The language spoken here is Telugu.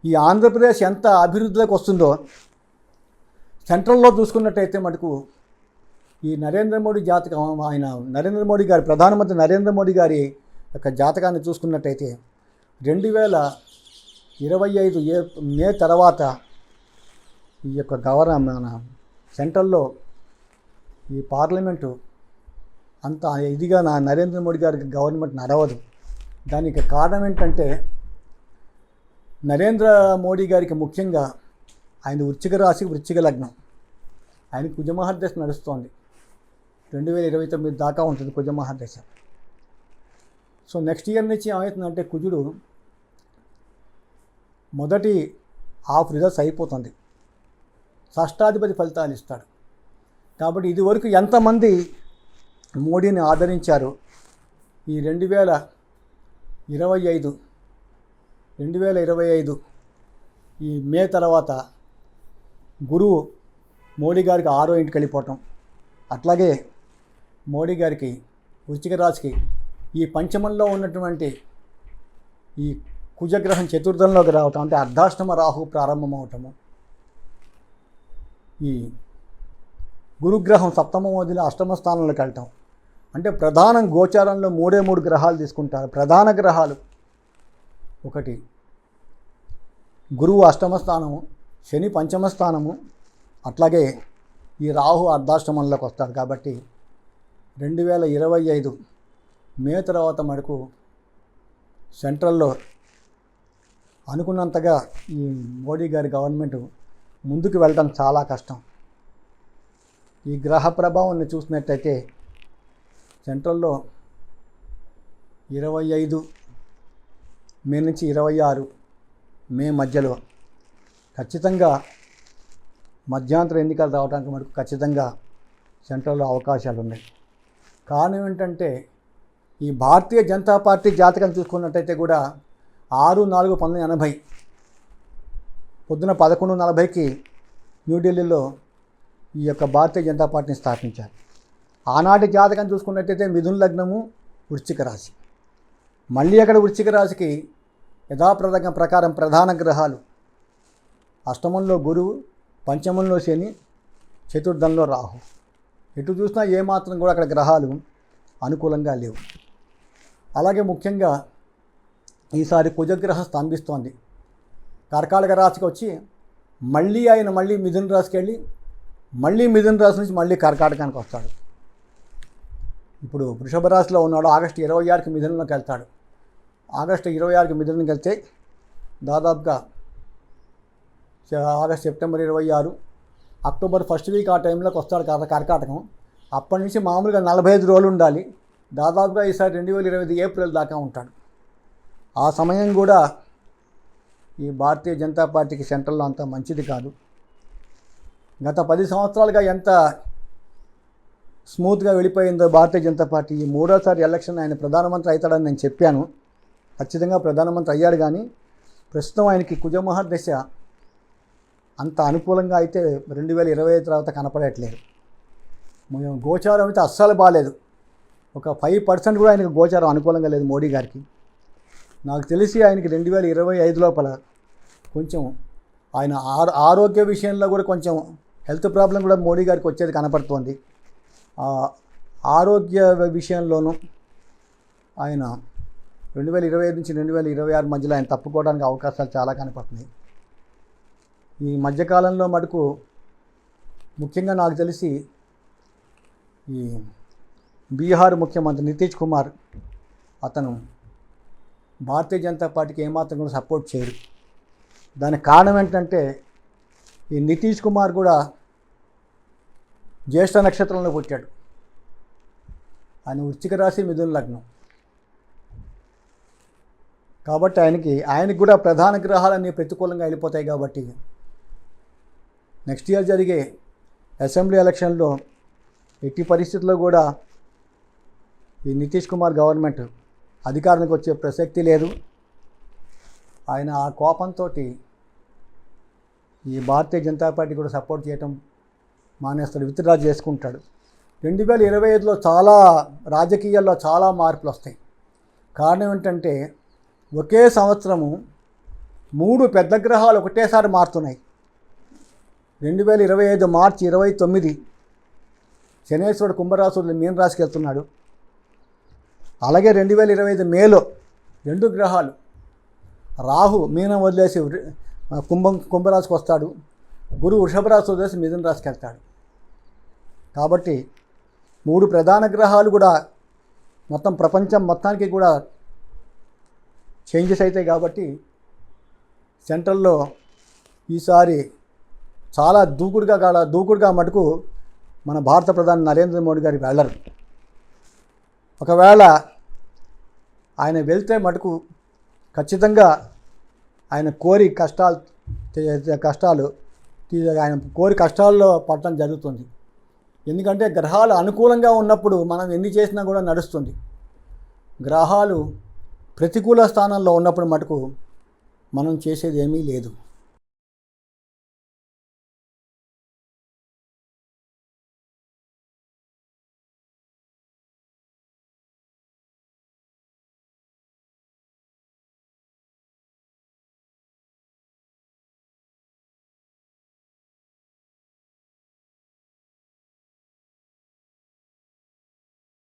ఈ ఆంధ్రప్రదేశ్ ఎంత అభివృద్ధిలోకి వస్తుందో సెంట్రల్లో చూసుకున్నట్టయితే మటుకు ఈ నరేంద్ర మోడీ జాతకం, ఆయన నరేంద్ర మోడీ గారి, ప్రధానమంత్రి నరేంద్ర మోడీ గారి యొక్క జాతకాన్ని చూసుకున్నట్టయితే 2025 మే తర్వాత ఈ యొక్క మన సెంట్రల్లో ఈ పార్లమెంటు అంత ఇదిగా నరేంద్ర మోడీ గారికి గవర్నమెంట్ నడవదు. దానికి కారణం ఏంటంటే నరేంద్ర మోడీ గారికి ముఖ్యంగా ఆయన వృశ్చిక రాశి, వృశ్చిక లగ్నం, ఆయన కుజమహర్దశ నడుస్తోంది. 2029 దాకా ఉంటుంది కుజమహర్దశ. సో నెక్స్ట్ ఇయర్ నుంచి ఏమవుతుందంటే కుజుడు మొదటి హాఫ్ రిజల్ట్స్ అయిపోతుంది, షష్టాధిపతి ఫలితాలు ఇస్తాడు. కాబట్టి ఇదివరకు ఎంతమంది మోడీని ఆదరించారు, ఈ 2025 ఈ మే తర్వాత గురువు మోడీ గారికి 6వ ఇంటికి వెళ్ళిపోవటం, అట్లాగే మోడీ గారికి వృశ్చిక రాశికి ఈ పంచమంలో ఉన్నటువంటి ఈ కుజగ్రహం చతుర్థంలోకి రావటం, అంటే అర్ధాష్టమ రాహు ప్రారంభమవటము, ఈ గురుగ్రహం సప్తమ వదిలి అష్టమ స్థానంలోకి వెళ్ళటం, అంటే ప్రధాన గోచారంలో 3 గ్రహాలు తీసుకుంటారు. ప్రధాన గ్రహాలు ఒకటి గురువు అష్టమ స్థానము, శని పంచమ స్థానము, అట్లాగే ఈ రాహు అర్ధాష్టమంలోకి వస్తాడు. కాబట్టి 2025 మే తర్వాత మటుకు సెంట్రల్లో అనుకున్నంతగా ఈ మోడీ గారి గవర్నమెంట్ ముందుకు వెళ్ళడం చాలా కష్టం. ఈ గ్రహ ప్రభావాన్ని చూసినట్టయితే సెంట్రల్లో 25 మే నుంచి 26 మే మధ్యలో ఖచ్చితంగా మధ్యాంతర ఎన్నికలు రావడానికి మనకు ఖచ్చితంగా సెంట్రల్లో అవకాశాలు ఉన్నాయి. కారణం ఏంటంటే ఈ భారతీయ జనతా పార్టీ జాతకం చూసుకున్నట్టయితే కూడా 6/4/1980 పొద్దున 11:40కి న్యూఢిల్లీలో ఈ యొక్క భారతీయ జనతా పార్టీని స్థాపించారు. ఆనాటి జాతకం చూసుకున్నట్టయితే మిథున లగ్నము, వృశ్చిక రాశి. మళ్ళీ అక్కడ వృశ్చిక రాశికి ప్రకారం ప్రధాన గ్రహాలు అష్టమంలో గురువు, పంచమంలో శని, చతుర్థంలో రాహు. ఎటు చూసినా ఏమాత్రం కూడా అక్కడ గ్రహాలు అనుకూలంగా లేవు. అలాగే ముఖ్యంగా ఈసారి కుజగ్రహం స్తంభిస్తోంది. కర్కాటక రాశికి వచ్చి ఆయన మళ్ళీ మిథున రాశికి వెళ్ళి మళ్ళీ మిథున రాశి నుంచి మళ్ళీ కర్కాటకానికి వస్తాడు. ఇప్పుడు వృషభ రాశిలో ఉన్నాడు, ఆగస్టు 26కి మిథునంలోకి వెళ్తాడు. ఆగస్టు 26కి మిథునంకి వెళ్తే దాదాపుగా సెప్టెంబర్ 26, అక్టోబర్ ఫస్ట్ వీక్ ఆ టైంలోకి వస్తాడు కర్కాటకం. అప్పటి నుంచి మామూలుగా 45 రోజులు ఉండాలి. దాదాపుగా ఈసారి 2025 ఏప్రిల్ దాకా ఉంటాడు. ఆ సమయం కూడా ఈ భారతీయ జనతా పార్టీకి సెంట్రల్లో అంత మంచిది కాదు. గత 10 సంవత్సరాలుగా ఎంత స్మూత్గా వెళ్ళిపోయిందో భారతీయ జనతా పార్టీ, ఈ 3వ ఎలక్షన్ ఆయన ప్రధానమంత్రి అవుతాడని నేను చెప్పాను. ఖచ్చితంగా ప్రధానమంత్రి అయ్యాడు. కానీ ప్రస్తుతం ఆయనకి కుజమహర్దశ అంత అనుకూలంగా అయితే 2025 తర్వాత కనపడట్లేదు. గోచారం అయితే అస్సలు బాగాలేదు. ఒక 5% కూడా ఆయనకు గోచారం అనుకూలంగా లేదు మోడీ గారికి. నాకు తెలిసి ఆయనకి 2025 లోపల కొంచెం ఆయన ఆరోగ్య విషయంలో కూడా కొంచెం హెల్త్ ప్రాబ్లం కూడా మోడీ గారికి వచ్చేది కనపడుతోంది. ఆరోగ్య విషయంలోనూ ఆయన 2025 నుంచి 2026 మధ్యలో ఆయన తప్పుకోవడానికి అవకాశాలు చాలా కనపడుతున్నాయి. ఈ మధ్యకాలంలో మటుకు ముఖ్యంగా నాకు తెలిసి ఈ బీహార్ ముఖ్యమంత్రి నితీష్ కుమార్, అతను భారతీయ జనతా పార్టీకి ఏమాత్రం కూడా సపోర్ట్ చేయరు. దానికి కారణం ఏంటంటే ఈ నితీష్ కుమార్ కూడా జ్యేష్ఠ నక్షత్రంలో పుట్టాడు. ఆయన వృశ్చిక రాశి, మిథున లగ్నం. కాబట్టి ఆయనకి కూడా ప్రధాన గ్రహాలన్నీ ప్రతికూలంగా వెళ్ళిపోతాయి. కాబట్టి నెక్స్ట్ ఇయర్ జరిగే అసెంబ్లీ ఎలక్షన్లో ఎట్టి పరిస్థితుల్లో కూడా ఈ నితీష్ కుమార్ గవర్నమెంట్ అధికారానికి వచ్చే ప్రసక్తి లేదు. ఆయన ఆ కోపంతో ఈ భారతీయ జనతా పార్టీ కూడా సపోర్ట్ చేయటం మానేస్తాడు, విత్డ్రా చేసుకుంటాడు. 2025లో రాజకీయాల్లో చాలా మార్పులు వస్తాయి. కారణం ఏంటంటే ఒకే సంవత్సరము 3 పెద్ద గ్రహాలు ఒకటేసారి మారుతున్నాయి. 2025 మార్చి 29 శనేశ్వరుడు కుంభరాశుడు మీన రాశికి వెళ్తున్నాడు. అలాగే 2025 మేలో 2 గ్రహాలు రాహు మీనం వదిలేసి కుంభరాశికి వస్తాడు. గురువు వృషభ రాశి వదిలేసి మిథున రాశికి వెళ్తాడు. కాబట్టి 3 ప్రధాన గ్రహాలు కూడా మొత్తం ప్రపంచం మొత్తానికి కూడా చేంజెస్ అవుతాయి. కాబట్టి సెంట్రల్లో ఈసారి చాలా దూకుడుగా మటుకు మన భారత ప్రధాని నరేంద్ర మోడీ గారికి వెళ్ళరు. ఒకవేళ ఆయన వెళ్తే మటుకు ఖచ్చితంగా ఆయన కష్టాల్లో పడటం జరుగుతుంది. ఎందుకంటే గ్రహాలు అనుకూలంగా ఉన్నప్పుడు మనం ఎన్ని చేసినా కూడా నడుస్తుంది. గ్రహాలు ప్రతికూల స్థానంలో ఉన్నప్పుడు మటుకు మనం చేసేది ఏమీ లేదు.